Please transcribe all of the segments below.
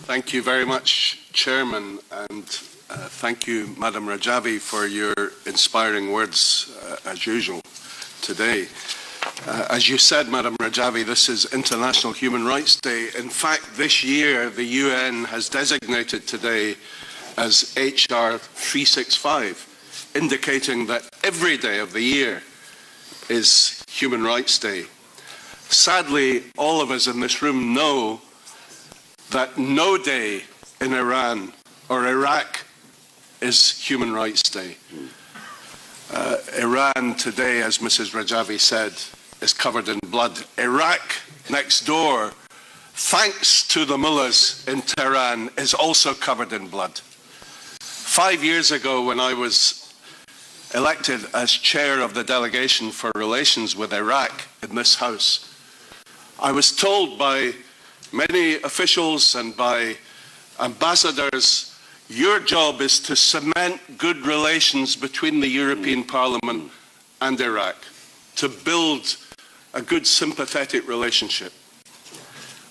Thank you very much, Chairman, and thank you, Madam Rajavi, for your inspiring words, as usual, today. As you said, Madam Rajavi, this is International Human Rights Day. In fact, this year, the UN has designated today as HR 365, indicating that every day of the year is Human Rights Day. Sadly, all of us in this room know that no day in Iran or Iraq is Human Rights Day. Iran today, as Mrs. Rajavi said, is covered in blood. Iraq, next door, thanks to the mullahs in Tehran, is also covered in blood. 5 years ago, when I was elected as chair of the delegation for relations with Iraq in this House, I was told by many officials and by ambassadors, your job is to cement good relations between the European Parliament and Iraq, to build a good sympathetic relationship.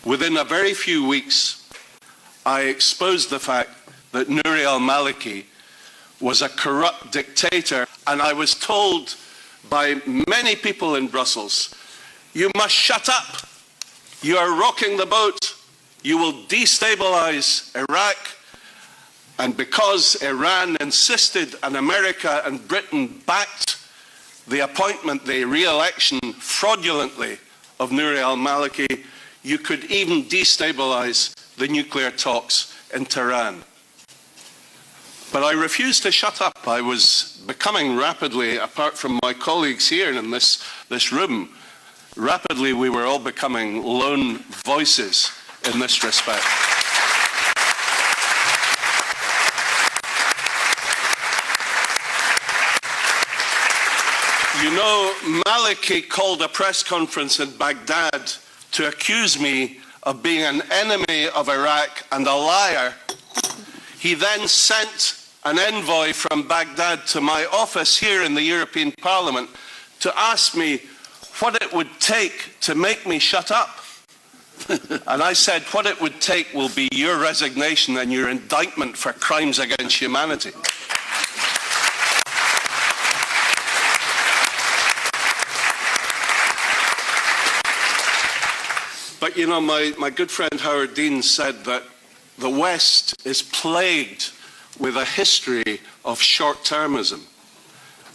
Within a very few weeks, I exposed the fact that Nouri al-Maliki was a corrupt dictator, and I was told by many people in Brussels, you must shut up. You are rocking the boat. You will destabilize Iraq. And because Iran insisted and America and Britain backed the appointment, the re-election fraudulently of Nouri al-Maliki, you could even destabilize the nuclear talks in Tehran. But I refused to shut up. I was becoming rapidly, apart from my colleagues here in this room, rapidly we were all becoming lone voices in this respect. You know, Maliki called a press conference in Baghdad to accuse me of being an enemy of Iraq and a liar. He then sent an envoy from Baghdad to my office here in the European Parliament to ask me what it would take to make me shut up. And I said, what it would take will be your resignation and your indictment for crimes against humanity. But you know, my good friend Howard Dean said that the West is plagued with a history of short-termism.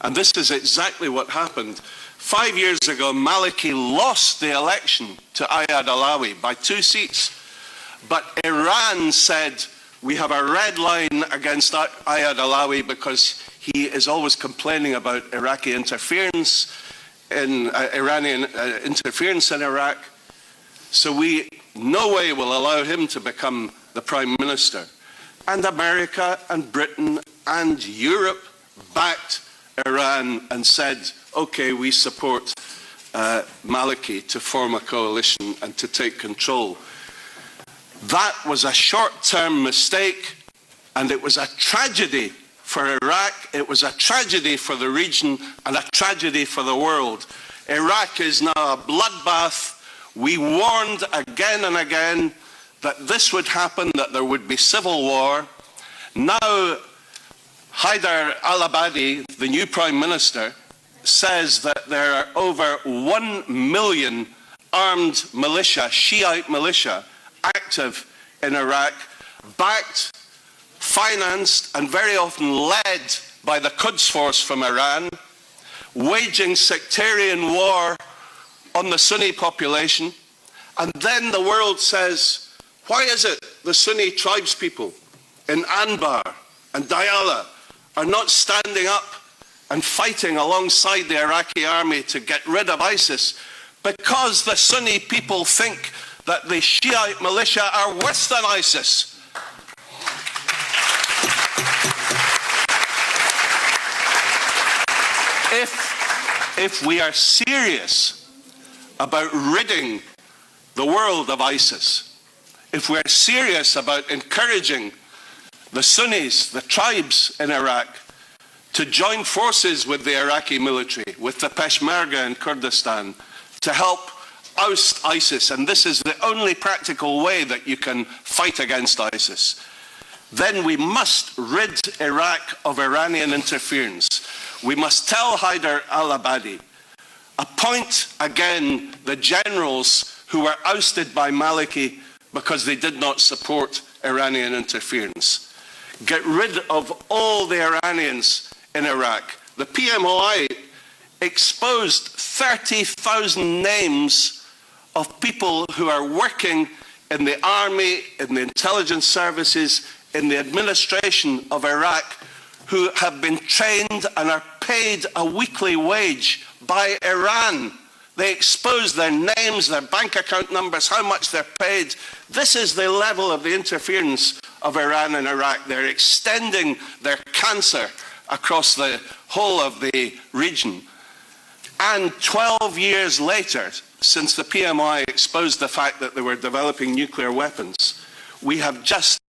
And this is exactly what happened. 5 years ago, Maliki lost the election to Ayad Alawi by 2 seats. But Iran said, we have a red line against Ayad Alawi because he is always complaining about Iraqi interference in Iranian interference in Iraq. So we no way will allow him to become the Prime Minister. And America and Britain and Europe backed Iran and said, okay, we support Maliki to form a coalition and to take control. That was a short-term mistake, and it was a tragedy for Iraq, it was a tragedy for the region, and a tragedy for the world. Iraq is now a bloodbath. We warned again and again that this would happen, that there would be civil war. Now, Haider al-Abadi, the new Prime Minister, says that there are over 1 million armed militia, Shiite militia, active in Iraq, backed, financed, and very often led by the Quds Force from Iran, waging sectarian war on the Sunni population. And then the world says, why is it the Sunni tribespeople in Anbar and Diyala are not standing up and fighting alongside the Iraqi army to get rid of ISIS? Because the Sunni people think that the Shiite militia are worse than ISIS. If we are serious about ridding the world of ISIS, if we're serious about encouraging the Sunnis, the tribes in Iraq, to join forces with the Iraqi military, with the Peshmerga in Kurdistan, to help oust ISIS, and this is the only practical way that you can fight against ISIS, then we must rid Iraq of Iranian interference. We must tell Haider al-Abadi, appoint again the generals who were ousted by Maliki because they did not support Iranian interference. Get rid of all the Iranians in Iraq. The PMOI exposed 30,000 names of people who are working in the army, in the intelligence services, in the administration of Iraq, who have been trained and are paid a weekly wage by Iran. They expose their names, their bank account numbers, how much they're paid. This is the level of the interference of Iran in Iraq. They're extending their cancer across the whole of the region. And 12 years later, since the PMI exposed the fact that they were developing nuclear weapons, we have just